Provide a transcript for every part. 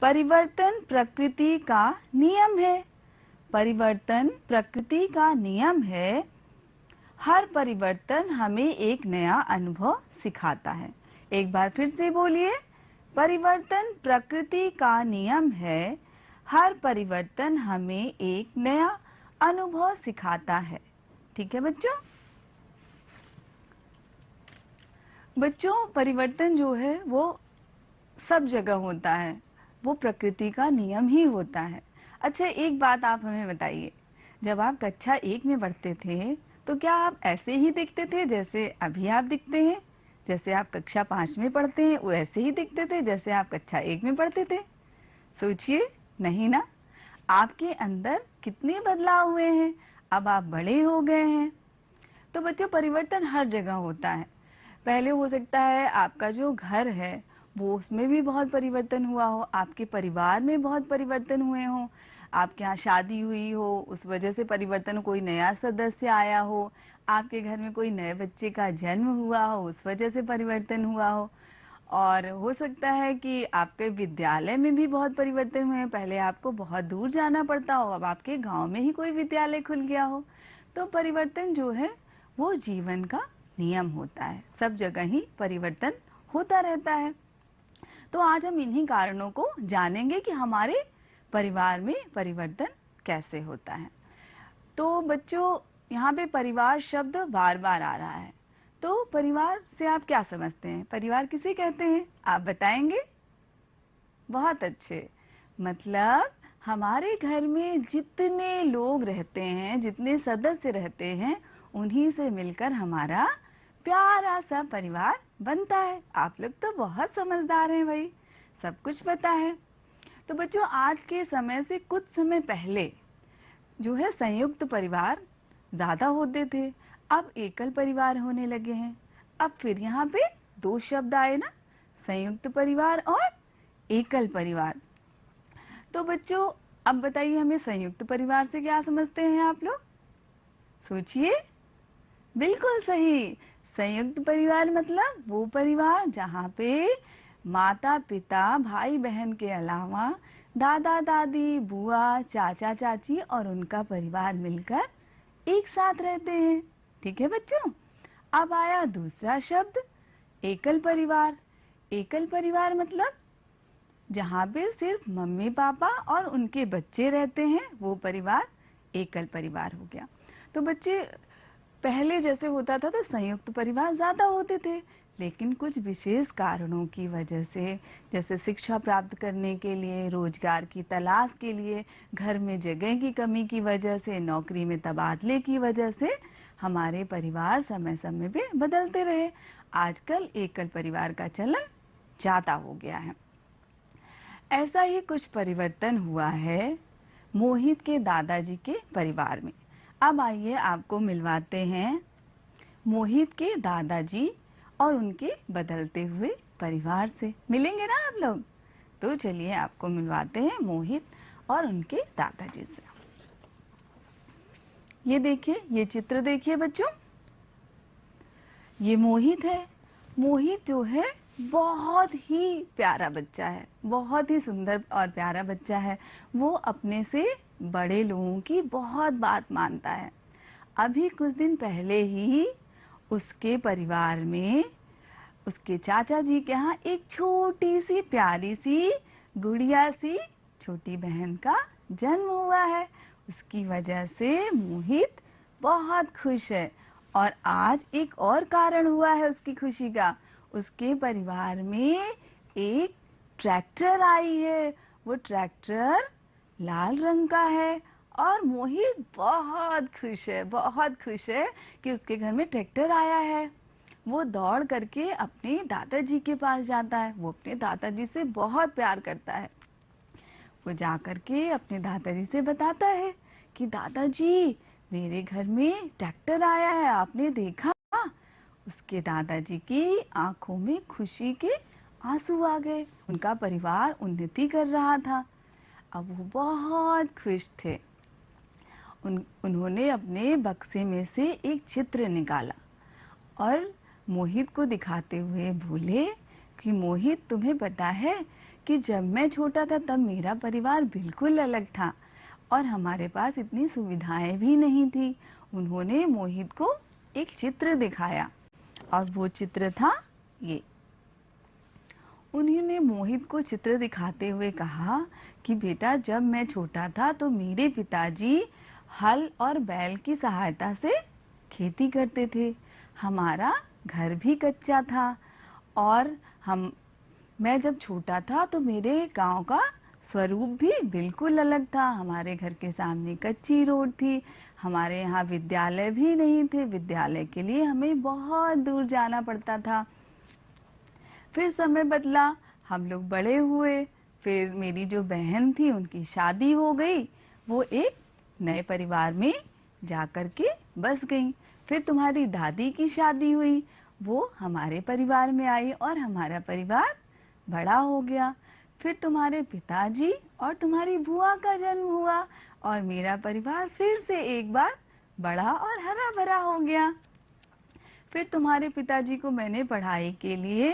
परिवर्तन प्रकृति का नियम है। परिवर्तन प्रकृति का नियम है। हर परिवर्तन हमें एक नया अनुभव सिखाता है। एक बार फिर से बोलिए, परिवर्तन प्रकृति का नियम है। हर परिवर्तन हमें एक नया अनुभव सिखाता है। ठीक है बच्चों? बच्चों, परिवर्तन जो है वो सब जगह होता है, वो प्रकृति का नियम ही होता है। अच्छा, एक बात आप हमें बताइए, जब आप कक्षा 1 में पढ़ते थे तो क्या आप ऐसे ही दिखते थे जैसे अभी आप दिखते हैं? जैसे आप कक्षा 5 में पढ़ते हैं वो ऐसे ही दिखते थे जैसे आप कक्षा 1 में पढ़ते थे? सोचिए, नहीं ना। आपके अंदर कितने बदलाव हुए हैं, अब आप बड़े हो गए हैं। तो बच्चों, परिवर्तन हर जगह होता है। पहले हो सकता है आपका जो घर है वो उसमें भी बहुत परिवर्तन हुआ हो, आपके परिवार में बहुत परिवर्तन हुए हों, आपके यहाँ शादी हुई हो उस वजह से परिवर्तन, कोई नया सदस्य आया हो, आपके घर में कोई नए बच्चे का जन्म हुआ हो उस वजह से परिवर्तन हुआ हो। और हो सकता है कि आपके विद्यालय में भी बहुत परिवर्तन हुए हैं। पहले आपको बहुत दूर जाना पड़ता हो, अब आपके गांव में ही कोई विद्यालय खुल गया हो। तो परिवर्तन जो है वो जीवन का नियम होता है, सब जगह ही परिवर्तन होता रहता है। तो आज हम इन्हीं कारणों को जानेंगे कि हमारे परिवार में परिवर्तन कैसे होता है। तो बच्चों, यहाँ पे परिवार शब्द बार बार आ रहा है, तो परिवार से आप क्या समझते हैं? परिवार किसे कहते हैं, आप बताएंगे? बहुत अच्छे। मतलब हमारे घर में जितने लोग रहते हैं, जितने सदस्य रहते हैं, उन्हीं से मिलकर हमारा प्यारा सा परिवार बनता है। आप लोग तो बहुत समझदार हैं भाई, सब कुछ पता है। तो बच्चों, आज के समय से कुछ समय पहले जो है संयुक्त परिवार ज़्यादा होते थे, अब एकल परिवार होने लगे हैं। अब फिर यहाँ पे दो शब्द आए ना, संयुक्त परिवार और एकल परिवार। तो बच्चों, अब बताइए हमें संयुक्त परिवार से क्या समझते हैं आप लोग? सोचिए। बिल्कुल सही, संयुक्त परिवार मतलब वो परिवार जहाँ पे माता पिता भाई बहन के अलावा दादा दादी बुआ चाचा चाची और उनका परिवार मिलकर एक साथ रहते हैं। ठीक है बच्चों? अब आया दूसरा शब्द, एकल परिवार। एकल परिवार मतलब जहाँ पे सिर्फ मम्मी पापा और उनके बच्चे रहते हैं, वो परिवार एकल परिवार हो गया। तो बच्चे, पहले जैसे होता था तो संयुक्त परिवार ज़्यादा होते थे, लेकिन कुछ विशेष कारणों की वजह से, जैसे शिक्षा प्राप्त करने के लिए, रोजगार की तलाश के लिए, घर में जगह की कमी की वजह से, नौकरी में तबादले की वजह से हमारे परिवार समय समय पे बदलते रहे। आजकल एकल परिवार का चलन ज़्यादा हो गया है। ऐसा ही कुछ परिवर्तन हुआ है मोहित के दादाजी के परिवार में। अब आइए आपको मिलवाते हैं मोहित के दादाजी और उनके बदलते हुए परिवार से। मिलेंगे ना आप लोग? तो चलिए आपको मिलवाते हैं मोहित और उनके दादाजी से। ये देखिए, ये चित्र देखिए बच्चों, ये मोहित है। मोहित जो है बहुत ही प्यारा बच्चा है, बहुत ही सुंदर और प्यारा बच्चा है। वो अपने से बड़े लोगों की बहुत बात मानता है। अभी कुछ दिन पहले ही उसके परिवार में, उसके चाचा जी के यहाँ एक छोटी सी प्यारी सी गुड़िया सी छोटी बहन का जन्म हुआ है। उसकी वजह से मोहित बहुत खुश है। और आज एक और कारण हुआ है उसकी खुशी का। उसके परिवार में एक ट्रैक्टर आई है। वो ट्रैक्टर लाल रंग का है और मोहित बहुत खुश है, बहुत खुश है कि उसके घर में ट्रैक्टर आया है। वो दौड़ करके अपने दादाजी के पास जाता है। वो अपने दादाजी से बहुत प्यार करता है। वो जा करके अपने दादाजी से बताता है कि दादाजी, मेरे घर में ट्रैक्टर आया है, आपने देखा? उसके दादाजी की आंखों में खुशी के आंसू आ गए। उनका परिवार उन्नति कर रहा था। अब वो बहुत खुश थे। उन्होंने अपने बक्से में से एक चित्र निकाला और मोहित को दिखाते हुए बोले कि मोहित, तुम्हें पता है कि जब मैं छोटा था तब मेरा परिवार बिल्कुल अलग था और हमारे पास इतनी सुविधाएं भी नहीं थी। उन्होंने मोहित को एक चित्र दिखाया और वो चित्र था ये। उन्होंने मोहित को चित्र दिखाते हुए कहा कि बेटा, जब मैं छोटा था तो मेरे पिताजी हल और बैल की सहायता से खेती करते थे। हमारा घर भी कच्चा था और मैं जब छोटा था तो मेरे गांव का स्वरूप भी बिल्कुल अलग था। हमारे घर के सामने कच्ची रोड थी, हमारे यहाँ विद्यालय भी नहीं थे, विद्यालय के लिए हमें बहुत दूर जाना पड़ता था। फिर समय बदला, हम लोग बड़े हुए, फिर मेरी जो बहन थी उनकी शादी हो गई, वो एक नए परिवार में जा कर के बस गई। फिर तुम्हारी दादी की शादी हुई, वो हमारे परिवार में आई और हमारा परिवार बड़ा हो गया। फिर तुम्हारे पिताजी और तुम्हारी बुआ का जन्म हुआ और मेरा परिवार फिर से एक बार बड़ा और हरा भरा हो गया। फिर तुम्हारे पिताजी को मैंने पढ़ाई के लिए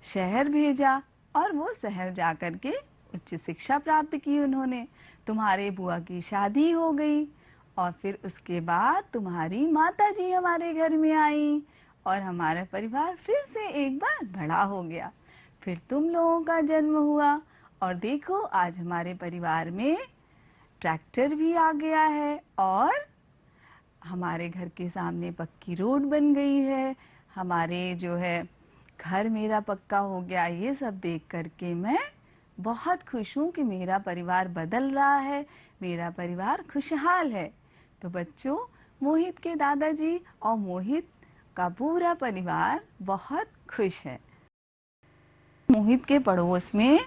शहर भेजा और वो शहर जा कर के उच्च शिक्षा प्राप्त की उन्होंने। तुम्हारे बुआ की शादी हो गई और फिर उसके बाद तुम्हारी माताजी हमारे घर में आई और हमारा परिवार फिर से एक बार बड़ा हो गया। फिर तुम लोगों का जन्म हुआ और देखो आज हमारे परिवार में ट्रैक्टर भी आ गया है और हमारे घर के सामने पक्की रोड बन गई है, हमारे जो है घर मेरा पक्का हो गया। ये सब देख करके मैं बहुत खुश हूँ कि मेरा परिवार बदल रहा है, मेरा परिवार खुशहाल है। तो बच्चों, मोहित के दादाजी और मोहित का पूरा परिवार बहुत खुश है। मोहित के पड़ोस में,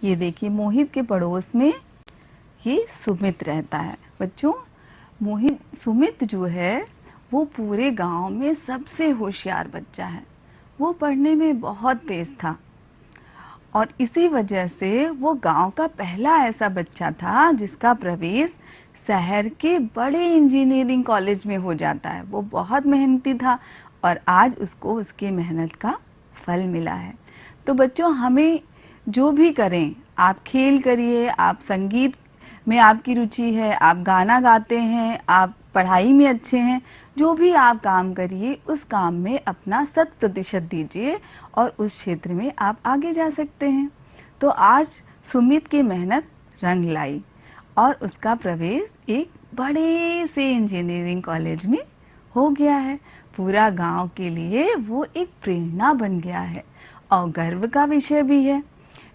ये देखिए, मोहित के पड़ोस में ये सुमित रहता है। बच्चों, सुमित जो है वो पूरे गांव में सबसे होशियार बच्चा है। वो पढ़ने में बहुत तेज था और इसी वजह से वो गांव का पहला ऐसा बच्चा था जिसका प्रवेश शहर के बड़े इंजीनियरिंग कॉलेज में हो जाता है। वो बहुत मेहनती था और आज उसको उसकी मेहनत का फल मिला है। तो बच्चों, हमें जो भी करें, आप खेल करिए, आप संगीत में आपकी रुचि है, आप गाना गाते हैं, आप पढ़ाई में अच्छे हैं, जो भी आप काम करिए उस काम में अपना 100% दीजिए और उस क्षेत्र में आप आगे जा सकते हैं। तो आज सुमित की मेहनत रंग लाई और उसका प्रवेश एक बड़े से इंजीनियरिंग कॉलेज में हो गया है। पूरा गांव के लिए वो एक प्रेरणा बन गया है और गर्व का विषय भी है।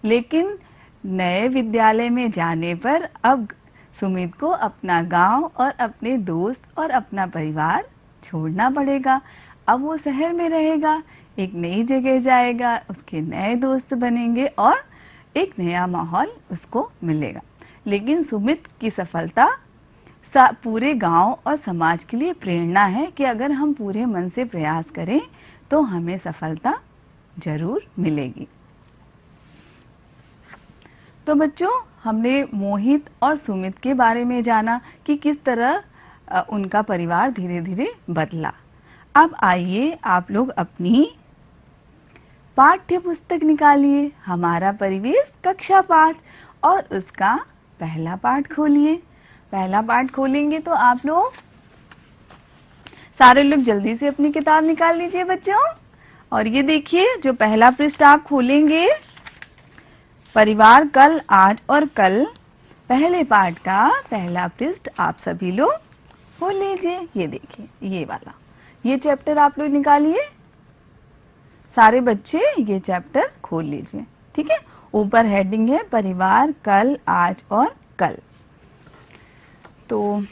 लेकिन नए विद्यालय में जाने पर अब सुमित को अपना गांव और अपने दोस्त और अपना परिवार छोड़ना पड़ेगा। अब वो शहर में रहेगा, एक नई जगह जाएगा, उसके नए दोस्त बनेंगे और एक नया माहौल उसको मिलेगा। लेकिन सुमित की सफलता पूरे गांव और समाज के लिए प्रेरणा है कि अगर हम पूरे मन से प्रयास करें तो हमें सफलता जरूर मिलेगी। तो बच्चों, हमने मोहित और सुमित के बारे में जाना कि किस तरह उनका परिवार धीरे धीरे बदला। अब आइए आप लोग अपनी पाठ्य पुस्तक निकालिए, हमारा परिवेश कक्षा 5 और उसका पहला पाठ खोलिए। पहला पाठ खोलेंगे तो आप लोग सारे लोग जल्दी से अपनी किताब निकाल लीजिए बच्चों। और ये देखिए, जो पहला पृष्ठ आप खोलेंगे, परिवार कल, आज और कल, पहले पाठ का पहला पृष्ठ आप सभी लोग खोल लीजिए। ये देखिए, ये वाला, ये चैप्टर आप लोग निकालिए। सारे बच्चे ये चैप्टर खोल लीजिए, ठीक है। ऊपर हेडिंग है परिवार कल, आज और कल। तो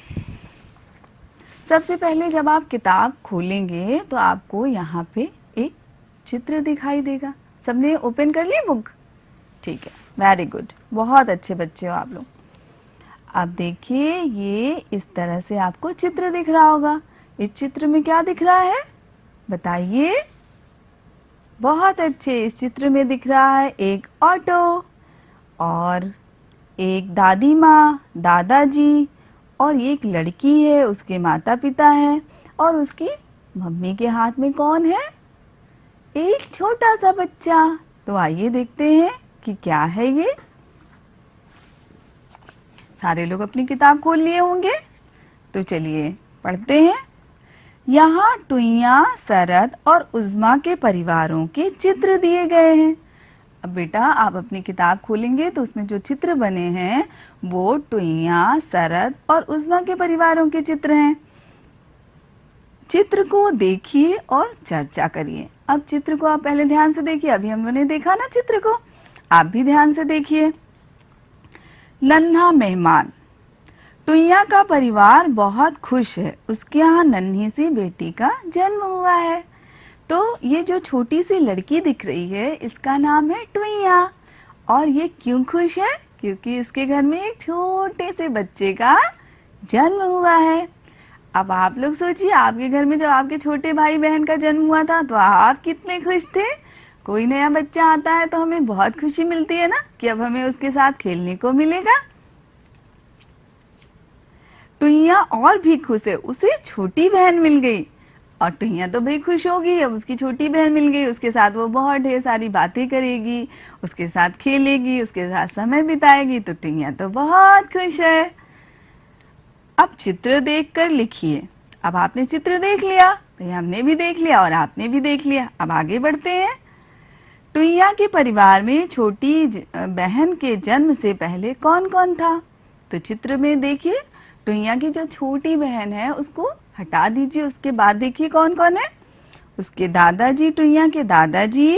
सबसे पहले जब आप किताब खोलेंगे तो आपको यहाँ पे एक चित्र दिखाई देगा। सबने ओपन कर ली बुक? ठीक है, वेरी गुड, बहुत अच्छे बच्चे हो आप लोग। अब देखिए, ये इस तरह से आपको चित्र दिख रहा होगा। इस चित्र में क्या दिख रहा है बताइए? बहुत अच्छे, इस चित्र में दिख रहा है एक ऑटो और एक दादी माँ, दादाजी और एक लड़की है, उसके माता पिता हैं और उसकी मम्मी के हाथ में कौन है? एक छोटा सा बच्चा। तो आइए देखते हैं कि क्या है ये। सारे लोग अपनी किताब खोल लिए होंगे, तो चलिए पढ़ते हैं। यहाँ टुईया, शरद और उज़्मा के परिवारों के चित्र दिए गए हैं। अब बेटा आप अपनी किताब खोलेंगे तो उसमें जो चित्र बने हैं वो टुईया, शरद और उज़्मा के परिवारों के चित्र हैं। चित्र को देखिए और चर्चा करिए। अब चित्र को आप पहले ध्यान से देखिए, अभी हमने देखा ना चित्र को, आप भी ध्यान से देखिए। नन्हा मेहमान। टुईया का परिवार बहुत खुश है, उसके यहाँ नन्ही सी बेटी का जन्म हुआ है। तो ये जो छोटी सी लड़की दिख रही है इसका नाम है टुईया। और ये क्यों खुश है? क्योंकि इसके घर में एक छोटे से बच्चे का जन्म हुआ है। अब आप लोग सोचिए, आपके घर में जब आपके छोटे भाई बहन का जन्म हुआ था तो आप कितने खुश थे। कोई नया बच्चा आता है तो हमें बहुत खुशी मिलती है ना कि अब हमें उसके साथ खेलने को मिलेगा। टुईया और भी खुश है, उसे छोटी बहन मिल गई। और टुईया तो भाई खुश होगी, अब उसकी छोटी बहन मिल गई, उसके साथ वो बहुत ढेर सारी बातें करेगी, उसके साथ खेलेगी, उसके साथ समय बिताएगी। तो टुईया तो बहुत खुश है। अब चित्र देखकर लिखिए। अब आपने चित्र देख लिया, तो हमने भी देख लिया और आपने भी देख लिया। अब आगे बढ़ते हैं। टुईया के परिवार में छोटी बहन के जन्म से पहले कौन कौन था? तो चित्र में देखिए, टुईया की जो छोटी बहन है उसको हटा दीजिए, उसके बाद देखिए कौन कौन है। उसके दादाजी, टुईया के दादाजी,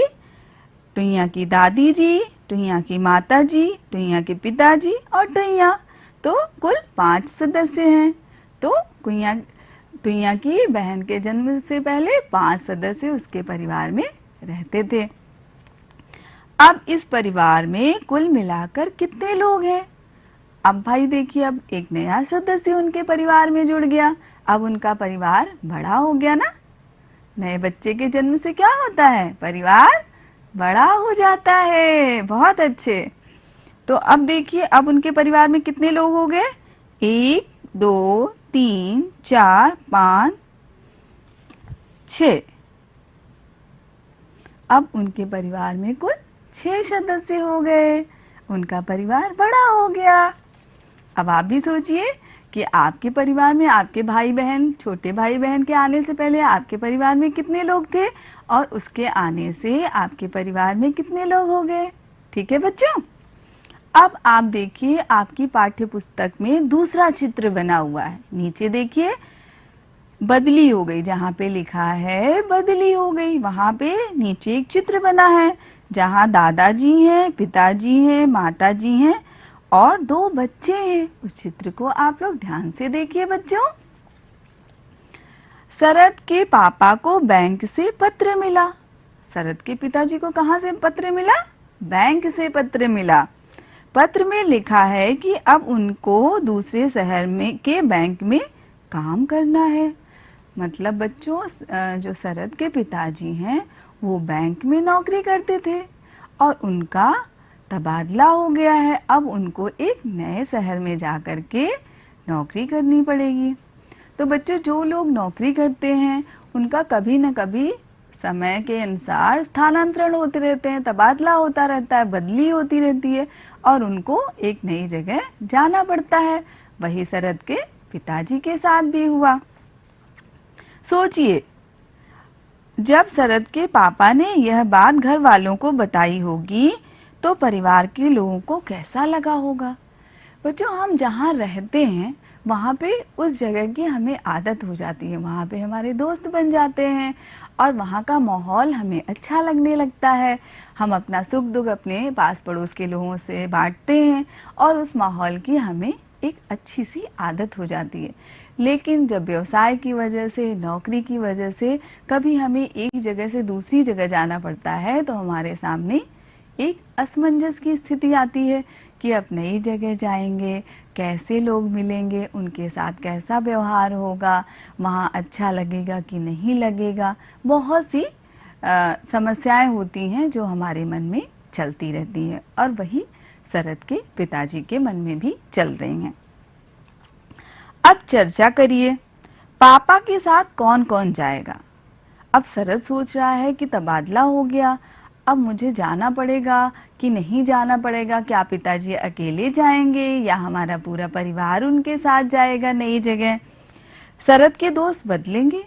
टुईया की दादी जी, टुईया की माता जी, टुईया के पिताजी और टुईया। तो कुल 5 सदस्य हैं। तो टुईया की बहन के जन्म से पहले 5 सदस्य उसके परिवार में रहते थे। अब इस परिवार में कुल मिलाकर कितने लोग हैं? अब भाई देखिए, अब एक नया सदस्य उनके परिवार में जुड़ गया। अब उनका परिवार बड़ा हो गया ना। नए बच्चे के जन्म से क्या होता है? परिवार बड़ा हो जाता है। बहुत अच्छे। तो अब देखिए, अब उनके परिवार में कितने लोग हो गए? 1 2 3 4 5 6। अब उनके परिवार में कुल 6 सदस्य हो गए। उनका परिवार बड़ा हो गया। अब आप भी सोचिए कि आपके परिवार में आपके भाई बहन, छोटे भाई बहन के आने से पहले आपके परिवार में कितने लोग थे और उसके आने से आपके परिवार में कितने लोग हो गए। ठीक है बच्चों। अब आप देखिए, आपकी पाठ्य पुस्तक में दूसरा चित्र बना हुआ है। नीचे देखिए, बदली हो गई, जहाँ पे लिखा है बदली हो गई वहां पे नीचे एक चित्र बना है जहाँ दादाजी हैं, पिताजी हैं, माताजी हैं और 2 बच्चे हैं। उस चित्र को आप लोग ध्यान से देखिए बच्चों। शरद के पापा को बैंक से पत्र मिला। शरद के पिताजी को कहाँ से पत्र मिला? बैंक से पत्र मिला। पत्र में लिखा है कि अब उनको दूसरे शहर में के बैंक में काम करना है। मतलब बच्चों, जो शरद के पिताजी हैं वो बैंक में नौकरी करते थे और उनका तबादला हो गया है। अब उनको एक नए शहर में जाकर के नौकरी करनी पड़ेगी। तो बच्चों, जो लोग नौकरी करते हैं उनका कभी न कभी समय के अनुसार स्थानांतरण होते रहते हैं, तबादला होता रहता है, बदली होती रहती है और उनको एक नई जगह जाना पड़ता है। वही शरद के पिताजी के साथ भी हुआ। सोचिए, जब शरद के पापा ने यह बात घर वालों को बताई होगी तो परिवार के लोगों को कैसा लगा होगा। बच्चों, हम जहाँ रहते हैं वहाँ पे उस जगह की हमें आदत हो जाती है, वहाँ पे हमारे दोस्त बन जाते हैं और वहाँ का माहौल हमें अच्छा लगने लगता है। हम अपना सुख दुख अपने पास पड़ोस के लोगों से बांटते हैं और उस माहौल की हमें एक अच्छी सी आदत हो जाती है। लेकिन जब व्यवसाय की वजह से, नौकरी की वजह से कभी हमें एक जगह से दूसरी जगह जाना पड़ता है तो हमारे सामने एक असमंजस की स्थिति आती है कि अब नई जगह जाएंगे, कैसे लोग मिलेंगे, उनके साथ कैसा व्यवहार होगा, वहाँ अच्छा लगेगा कि नहीं लगेगा। बहुत सी समस्याएं होती हैं जो हमारे मन में चलती रहती हैं और वही शरद के पिताजी के मन में भी चल रही हैं। अब चर्चा करिए, पापा के साथ कौन कौन जाएगा। अब शरद सोच रहा है कि तबादला हो गया, अब मुझे जाना पड़ेगा कि नहीं जाना पड़ेगा, क्या पिताजी अकेले जाएंगे या हमारा पूरा परिवार उनके साथ जाएगा नई जगह। शरद के दोस्त बदलेंगे।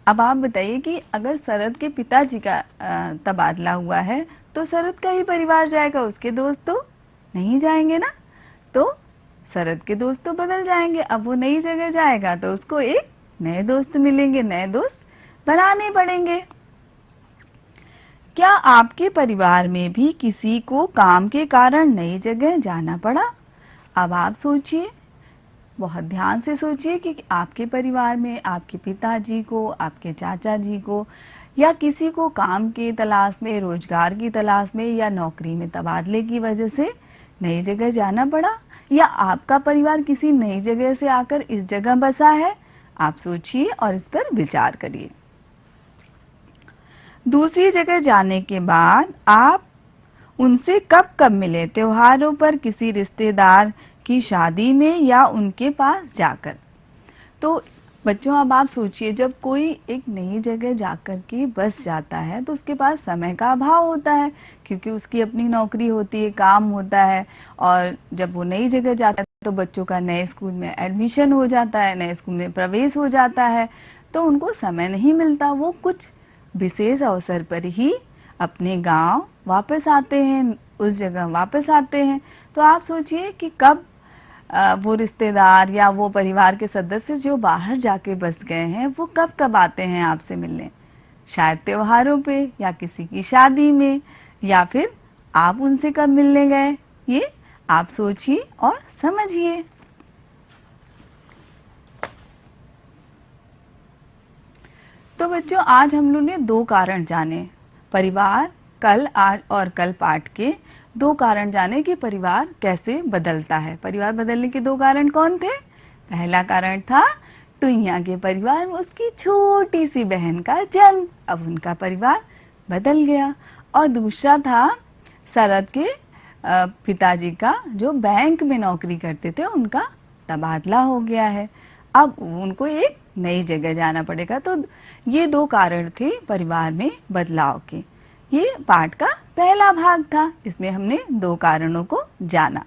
अब आप बताइए कि अगर शरद के पिताजी का तबादला हुआ है तो शरद का ही परिवार जाएगा, उसके दोस्त तो नहीं जाएंगे ना। तो शरद के दोस्त तो बदल जाएंगे, अब वो नई जगह जाएगा तो उसको एक नए दोस्त मिलेंगे, नए दोस्त बनाने पड़ेंगे। क्या आपके परिवार में भी किसी को काम के कारण नई जगह जाना पड़ा? अब आप सोचिए, बहुत ध्यान से सोचिए कि आपके परिवार में आपके पिताजी को, आपके चाचा जी को या किसी को काम की तलाश में, रोजगार की तलाश में या नौकरी में तबादले की वजह से नई जगह जाना पड़ा, या आपका परिवार किसी नई जगह से आकर इस जगह बसा है। आप सोचिए और इस पर विचार करिए। दूसरी जगह जाने के बाद आप उनसे कब कब मिले? त्योहारों पर, किसी रिश्तेदार की शादी में या उनके पास जाकर। तो बच्चों अब आप सोचिए, जब कोई एक नई जगह जाकर के बस जाता है तो उसके पास समय का अभाव होता है, क्योंकि उसकी अपनी नौकरी होती है, काम होता है। और जब वो नई जगह जाता है तो बच्चों का नए स्कूल में एडमिशन हो जाता है, नए स्कूल में प्रवेश हो जाता है, तो उनको समय नहीं मिलता। वो कुछ विशेष अवसर पर ही अपने गांव वापस आते हैं, उस जगह वापस आते हैं। तो आप सोचिए कि कब वो रिश्तेदार या वो परिवार के सदस्य जो बाहर जाके बस गए हैं वो कब कब आते हैं आपसे मिलने? शायद त्योहारों पे या किसी की शादी में, या फिर आप उनसे कब मिलने गए? ये आप सोचिए और समझिए। तो बच्चों आज हम लोग ने दो कारण जाने, परिवार कल, आज और कल पाठ के दो कारण जाने कि परिवार कैसे बदलता है। परिवार बदलने के दो कारण कौन थे? पहला कारण था टुईया के परिवार में उसकी छोटी सी बहन का जन्म, अब उनका परिवार बदल गया। और दूसरा था शरद के पिताजी का, जो बैंक में नौकरी करते थे, उनका तबादला हो गया है, अब उनको एक नई जगह जाना पड़ेगा। तो ये दो कारण थे परिवार में बदलाव के। ये पाठ का पहला भाग था, इसमें हमने दो कारणों को जाना।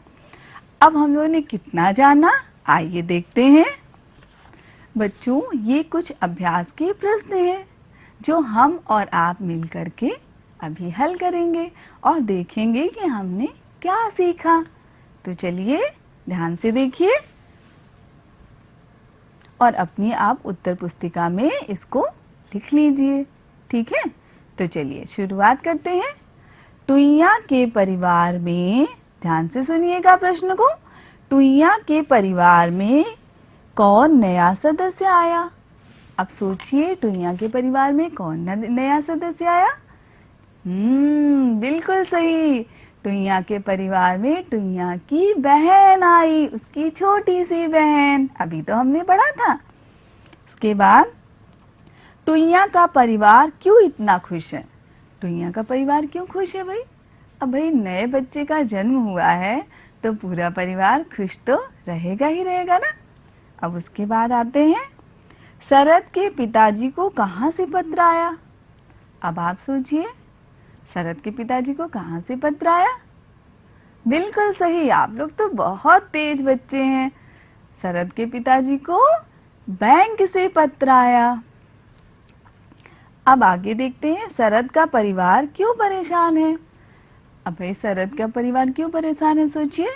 अब हम लोगों ने कितना जाना, आइए देखते हैं। बच्चों ये कुछ अभ्यास के प्रश्न हैं जो हम और आप मिलकर के अभी हल करेंगे और देखेंगे कि हमने क्या सीखा। तो चलिए ध्यान से देखिए और अपनी आप उत्तर पुस्तिका में इसको लिख लीजिए, ठीक है? तो चलिए शुरुआत करते हैं। टुईया के परिवार में, ध्यान से सुनिएगा प्रश्न को, टुईया के परिवार में कौन नया सदस्य आया? अब सोचिए टुईया के परिवार में कौन नया सदस्य आया? बिल्कुल सही, टुईया के परिवार में टुईया की बहन आई, उसकी छोटी सी बहन, अभी तो हमने पढ़ा था। उसके बाद टुईया का परिवार क्यों इतना खुश है? टुईया का परिवार क्यों खुश है भाई? अब भाई नए बच्चे का जन्म हुआ है तो पूरा परिवार खुश तो रहेगा ही रहेगा ना। अब उसके बाद आते हैं, शरद के पिताजी को कहाँ से पत्र आया? अब आप सोचिए, शरद के पिताजी को कहाँ से पत्र आया? बिल्कुल सही, आप लोग तो बहुत तेज बच्चे हैं। शरद के पिताजी को बैंक से पत्र आया। अब आगे देखते हैं, शरद का परिवार क्यों परेशान है? अब भाई शरद का परिवार क्यों परेशान है, सोचिए।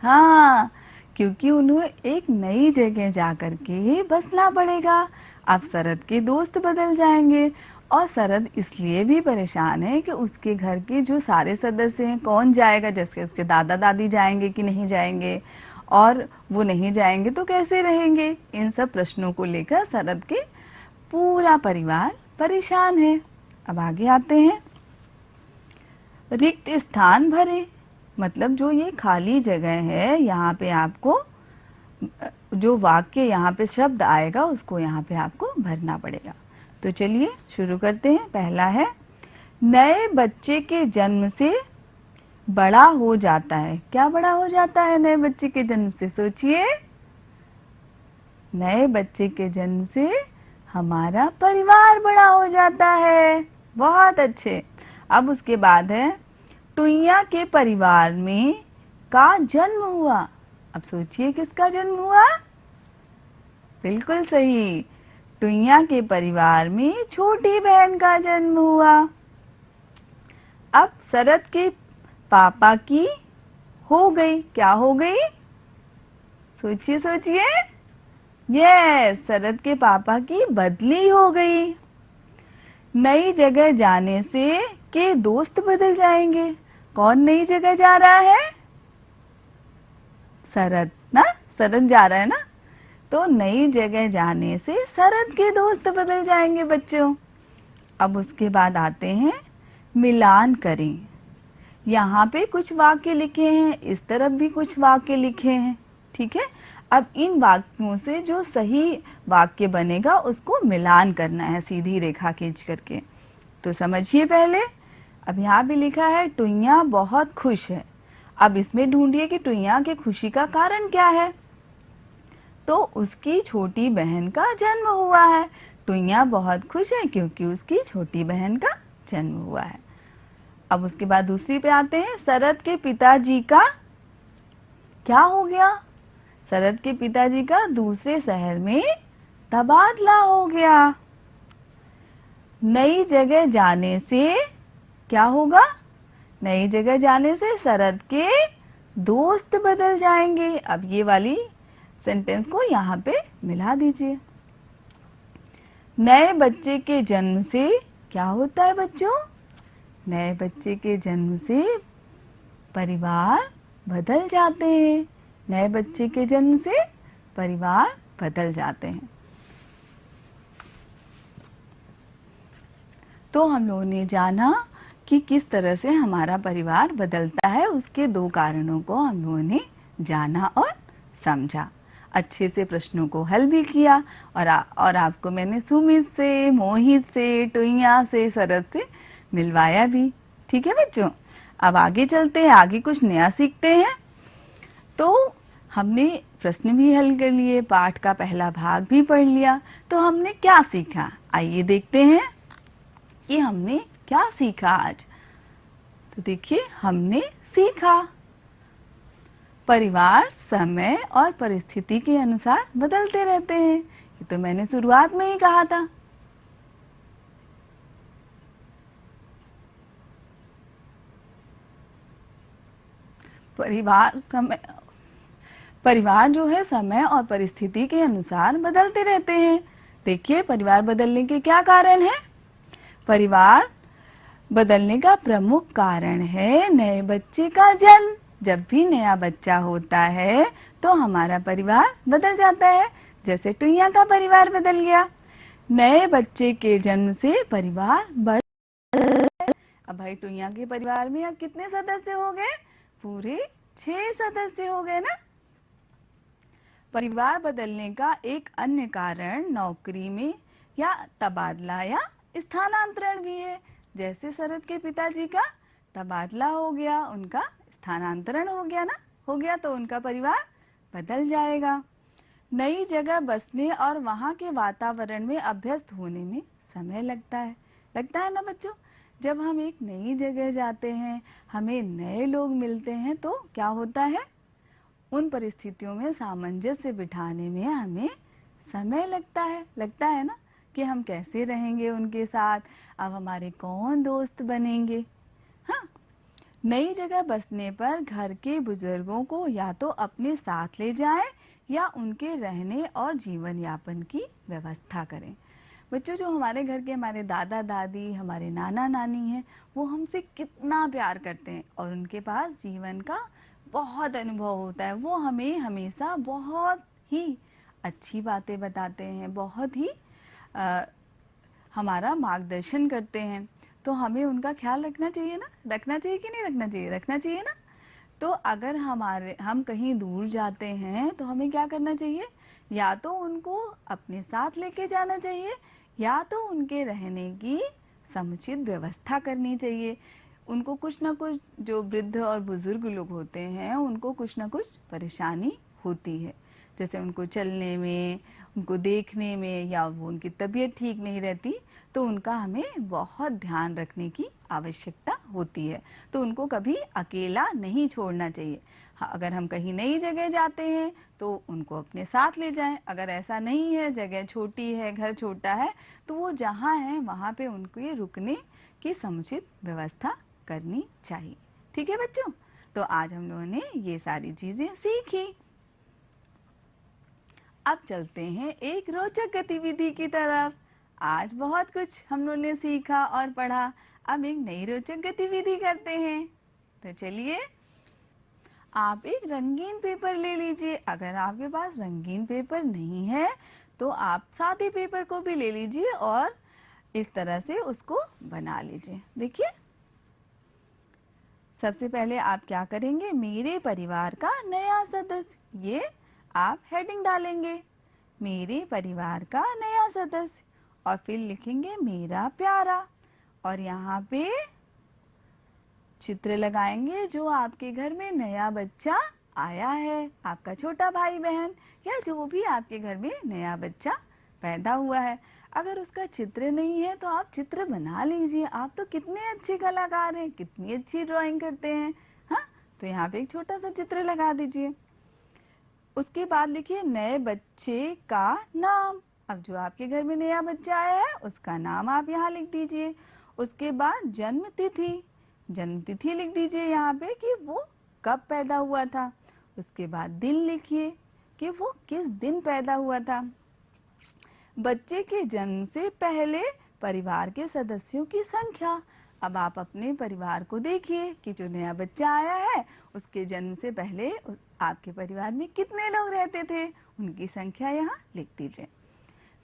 हाँ, क्योंकि उन्हें एक नई जगह जाकर के बसना पड़ेगा। अब शरद के दोस्त बदल जाएंगे और शरद इसलिए भी परेशान है कि उसके घर के जो सारे सदस्य हैं, कौन जाएगा, जैसे उसके दादा दादी जाएंगे कि नहीं जाएंगे, और वो नहीं जाएंगे तो कैसे रहेंगे। इन सब प्रश्नों को लेकर शरद के पूरा परिवार परेशान है। अब आगे आते हैं, रिक्त स्थान भरे, मतलब जो ये खाली जगह है, यहाँ पे आपको जो वाक्य, यहाँ पे शब्द आएगा उसको यहाँ पे आपको भरना पड़ेगा। तो चलिए शुरू करते हैं। पहला है, नए बच्चे के जन्म से बड़ा हो जाता है। क्या बड़ा हो जाता है नए बच्चे के जन्म से? सोचिए, नए बच्चे के जन्म से हमारा परिवार बड़ा हो जाता है। बहुत अच्छे। अब उसके बाद है टुईया के परिवार में का जन्म हुआ। अब सोचिए किसका जन्म हुआ? बिल्कुल सही, टुईया के परिवार में छोटी बहन का जन्म हुआ। अब शरद के पापा की हो गई, क्या हो गई? सोचिए सोचिए। यस, शरद के पापा की बदली हो गई। नई जगह जाने से के दोस्त बदल जाएंगे। कौन नई जगह जा रहा है? शरद ना, शरद जा रहा है ना, तो नई जगह जाने से शरद के दोस्त बदल जाएंगे बच्चों। अब उसके बाद आते हैं मिलान करें। यहाँ पे कुछ वाक्य लिखे हैं, इस तरफ भी कुछ वाक्य लिखे हैं, ठीक है। अब इन वाक्यों से जो सही वाक्य बनेगा उसको मिलान करना है सीधी रेखा खींच करके। तो समझिए पहले। अब यहाँ भी लिखा है टुईया बहुत खुश है। अब इसमें ढूंढिए कि टुईया की खुशी का कारण क्या है। तो उसकी छोटी बहन का जन्म हुआ है। टुईया बहुत खुश है क्योंकि उसकी छोटी बहन का जन्म हुआ है। अब उसके बाद दूसरी पे आते हैं, शरद के पिताजी का क्या हो गया? शरद के पिताजी का दूसरे शहर में तबादला हो गया। नई जगह जाने से क्या होगा? नई जगह जाने से शरद के दोस्त बदल जाएंगे। अब ये वाली सेंटेंस को यहाँ पे मिला दीजिए। नए बच्चे के जन्म से क्या होता है बच्चों? नए बच्चे के जन्म से परिवार बदल जाते हैं। नए बच्चे के जन्म से परिवार बदल जाते हैं। तो हम लोगों ने जाना कि किस तरह से हमारा परिवार बदलता है, उसके दो कारणों को हम लोगों ने जाना और समझा। अच्छे से प्रश्नों को हल भी किया और आपको मैंने सुमित से, मोहित से, टुईया से, शरद से मिलवाया भी। ठीक है बच्चों, अब आगे चलते हैं, आगे कुछ नया सीखते हैं। तो हमने प्रश्न भी हल कर लिए, पाठ का पहला भाग भी पढ़ लिया। तो हमने क्या सीखा, आइए देखते हैं कि हमने क्या सीखा आज। तो देखिए, हमने सीखा परिवार समय और परिस्थिति के अनुसार बदलते रहते हैं। ये तो मैंने शुरुआत में ही कहा था। परिवार जो है समय और परिस्थिति के अनुसार बदलते रहते हैं। देखिए, परिवार बदलने के क्या कारण है? परिवार बदलने का प्रमुख कारण है नए बच्चे का जन्म। जब भी नया बच्चा होता है तो हमारा परिवार बदल जाता है, जैसे टुईया का परिवार बदल गया। नए बच्चे के जन्म से परिवार बढ़, अब भाई टुईया के परिवार में अब कितने सदस्य हो गए? पूरे 6 सदस्य हो गए ना। परिवार बदलने का एक अन्य कारण नौकरी में या तबादला या स्थानांतरण भी है। जैसे शरद के पिताजी का तबादला हो गया, उनका स्थानांतरण हो गया ना, हो गया तो उनका परिवार बदल जाएगा। नई जगह बसने और वहाँ के वातावरण में अभ्यस्त होने में समय लगता है ना बच्चों। जब हम एक नई जगह जाते हैं, हमें नए लोग मिलते हैं, तो क्या होता है? उन परिस्थितियों में सामंजस्य बिठाने में हमें समय लगता है ना, कि हम कैसे रहेंगे उनके साथ, अब हमारे कौन दोस्त बनेंगे। हाँ, नई जगह बसने पर घर के बुजुर्गों को या तो अपने साथ ले जाएं या उनके रहने और जीवन यापन की व्यवस्था करें। बच्चों, जो हमारे घर के हमारे दादा दादी, हमारे नाना नानी हैं, वो हमसे कितना प्यार करते हैं और उनके पास जीवन का बहुत अनुभव होता है। वो हमें हमेशा बहुत ही अच्छी बातें बताते हैं, बहुत ही हमारा मार्गदर्शन करते हैं। तो हमें उनका ख्याल रखना चाहिए ना, रखना चाहिए कि नहीं रखना चाहिए? रखना चाहिए ना। तो अगर हम कहीं दूर जाते हैं तो हमें क्या करना चाहिए? या तो उनको अपने साथ लेके जाना चाहिए या तो उनके रहने की समुचित व्यवस्था करनी चाहिए। उनको कुछ ना कुछ, जो वृद्ध और बुजुर्ग लोग होते हैं, उनको कुछ ना कुछ परेशानी होती है, जैसे उनको चलने में, उनको देखने में, या वो उनकी तबीयत ठीक नहीं रहती तो उनका हमें बहुत ध्यान रखने की आवश्यकता होती है। तो उनको कभी अकेला नहीं छोड़ना चाहिए। हाँ, अगर हम कहीं नई जगह जाते हैं तो उनको अपने साथ ले जाएं। अगर ऐसा नहीं है, जगह छोटी है, घर छोटा है, तो वो जहाँ हैं वहाँ पे उनको ये रुकने की समुचित व्यवस्था करनी चाहिए। ठीक है बच्चों, तो आज हम लोगों ने ये सारी चीजें सीखी। अब चलते हैं एक रोचक गतिविधि की तरफ। आज बहुत कुछ हम लोगों ने सीखा और पढ़ा, अब एक नई रोचक गतिविधि करते हैं। तो चलिए, आप एक रंगीन पेपर ले लीजिए। अगर आपके पास रंगीन पेपर नहीं है तो आप सादे पेपर को भी ले लीजिए और इस तरह से उसको बना लीजिए। देखिए, सबसे पहले आप क्या करेंगे, मेरे परिवार का नया सदस्य, ये आप हेडिंग डालेंगे, मेरे परिवार का नया सदस्य, और फिर लिखेंगे मेरा प्यारा, और यहाँ पे चित्र लगाएंगे जो आपके घर में नया बच्चा आया है, आपका छोटा भाई बहन या जो भी आपके घर में नया बच्चा पैदा हुआ है। अगर उसका चित्र नहीं है तो आप चित्र बना लीजिए। आप तो कितने अच्छे कलाकार हैं, कितनी अच्छी ड्राइंग करते हैं। हाँ, तो यहाँ पे एक छोटा सा चित्र लगा दीजिए। उसके बाद लिखिए नए बच्चे का नाम। अब जो आपके घर में नया बच्चा आया है उसका नाम आप यहाँ लिख दीजिए। उसके बाद जन्म तिथि, जन्म तिथि लिख दीजिए यहाँ पे कि वो कब पैदा हुआ था। उसके बाद दिन लिखिए कि वो किस दिन पैदा हुआ था। बच्चे के जन्म से पहले परिवार के सदस्यों की संख्या। अब आप अपने परिवार को देखिए कि जो नया बच्चा आया है उसके जन्म से पहले आपके परिवार में कितने लोग रहते थे, उनकी संख्या यहाँ लिख दीजिए।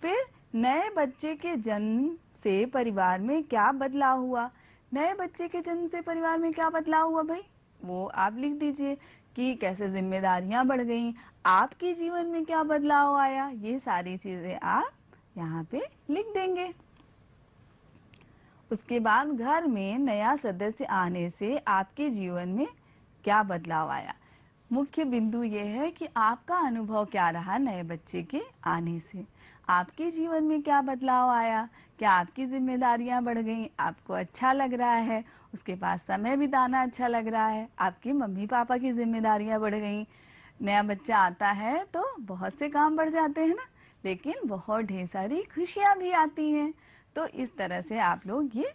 फिर नए बच्चे के जन्म से परिवार में क्या बदलाव हुआ। नए बच्चे के जन्म से परिवार में क्या बदलाव हुआ भाई, वो आप लिख दीजिए कि कैसे जिम्मेदारियां बढ़ गईं, आपके जीवन में क्या बदलाव आया, ये सारी चीजें आप यहाँ पे लिख देंगे। उसके बाद घर में नया सदस्य आने से आपके जीवन में क्या बदलाव आया। मुख्य बिंदु ये है कि आपका अनुभव क्या रहा नए बच्चे के आने से, आपके जीवन में क्या बदलाव आया, क्या आपकी जिम्मेदारियां बढ़ गईं, आपको अच्छा लग रहा है, उसके पास समय बिताना अच्छा लग रहा है, आपके मम्मी पापा की जिम्मेदारियां बढ़ गईं। नया बच्चा आता है तो बहुत से काम बढ़ जाते हैं ना, लेकिन बहुत ढेर सारी खुशियां भी आती हैं। तो इस तरह से आप लोग ये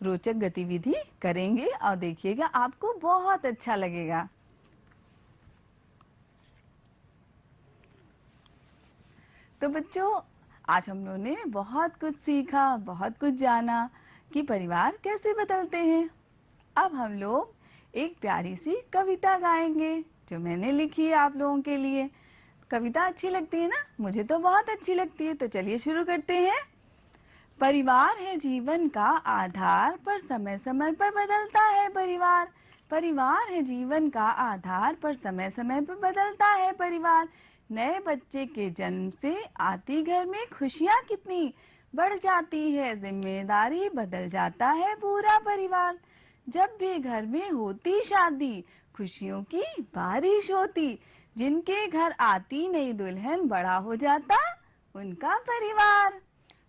रोचक गतिविधि करेंगे और देखिएगा आपको बहुत अच्छा लगेगा। तो बच्चों, आज हम लोगों ने बहुत कुछ सीखा, बहुत कुछ जाना कि परिवार कैसे बदलते हैं। अब हम लोग एक प्यारी सी कविता गाएंगे जो मैंने लिखी है आप लोगों के लिए। कविता अच्छी लगती है ना, मुझे तो बहुत अच्छी लगती है। तो चलिए शुरू करते हैं। परिवार है जीवन का आधार, पर समय समय पर बदलता है परिवार। परिवार है जीवन का आधार, पर समय समय पर बदलता है परिवार। नए बच्चे के जन्म से आती घर में खुशियाँ कितनी बढ़ जाती है, जिम्मेदारी बदल जाता है पूरा परिवार। जब भी घर में होती शादी, खुशियों की बारिश होती, जिनके घर आती नई दुल्हन, बड़ा हो जाता उनका परिवार।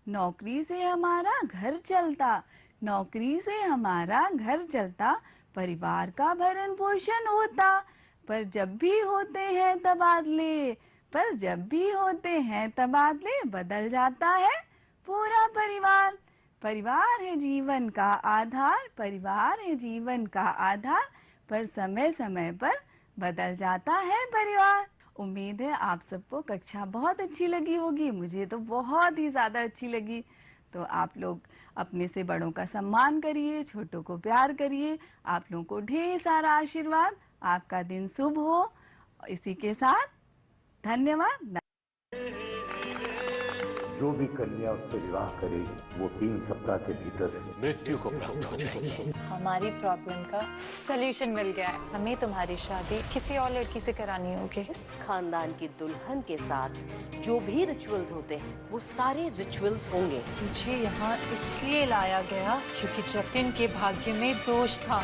नौकरी से हमारा घर चलता, नौकरी से हमारा घर चलता, परिवार का भरण पोषण होता। पर जब भी होते हैं तबादले, पर जब भी होते हैं तबादले, बदल जाता है पूरा परिवार। परिवार है जीवन का आधार, परिवार है जीवन का आधार, पर समय समय पर बदल जाता है परिवार। उम्मीद है आप सबको कक्षा बहुत अच्छी लगी होगी, मुझे तो बहुत ही ज़्यादा अच्छी लगी। तो आप लोग अपने से बड़ों का सम्मान करिए, छोटों को प्यार करिए। आप लोगों को ढेर सारा आशीर्वाद, आपका दिन शुभ हो। इसी के साथ धन्यवाद। जो भी कन्या उससे विवाह करे वो 3 सप्ताह के भीतर मृत्यु को प्राप्त हो जाएगी। हमारी प्रॉब्लम का सलूशन मिल गया है। हमें तुम्हारी शादी किसी और लड़की से करानी होगी। इस खानदान की दुल्हन के साथ जो भी रिचुअल्स होते हैं वो सारे रिचुअल्स होंगे। तुझे यहाँ इसलिए लाया गया क्योंकि जतिन के भाग्य में दोष था।